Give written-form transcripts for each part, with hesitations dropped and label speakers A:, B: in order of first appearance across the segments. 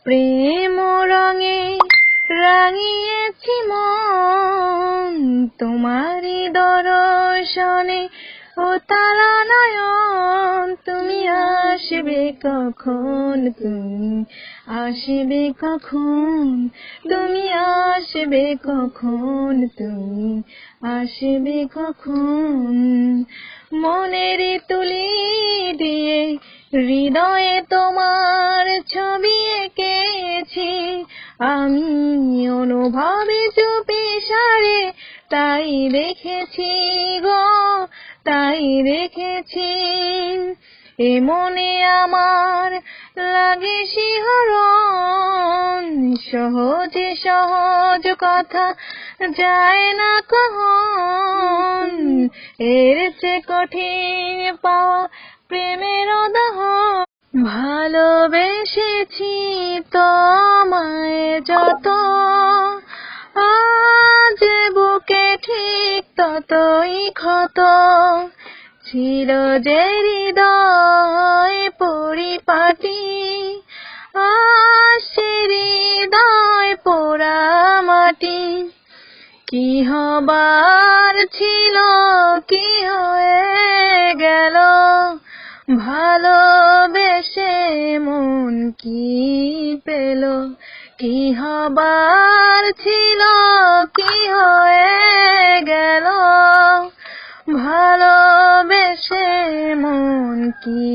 A: প্রেম রঙে রাঙিয়েছি মন, তোমারই দর্শনে ও তারা নয়ন। তুমি আসবে কখন, তুমি আসবে কখন, তুমি আসবে কখন, তুমি আসবে কখন। মনের তুলি দিয়ে হৃদয়ে তোমার ছবি এঁকেছি আমি, অনুভবে চুপি সারে তাই রেখেছি গো, তাই রেখেছি। এ মনে আমার লাগে শিহরণ, সহজে সহজ কথা যায় না কহন। এর চেয়ে কঠিন পাওয়া প্রেমের দহন। ভালোবেসেছি তোমায় যত, আজ বুকে ঠিক ততই ক্ষত। ছিল যে হৃদয় পরিপাটি, আজ সে হৃদয় পোড়া মাটি। কি হবার ছিল কি হয়ে গেল, ভালোবেসে মন কি পেল। কি হবার ছিল কি হয়ে গেল, ভালোবেসে মন কি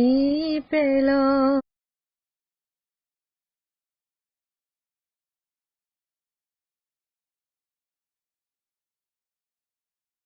A: পেল।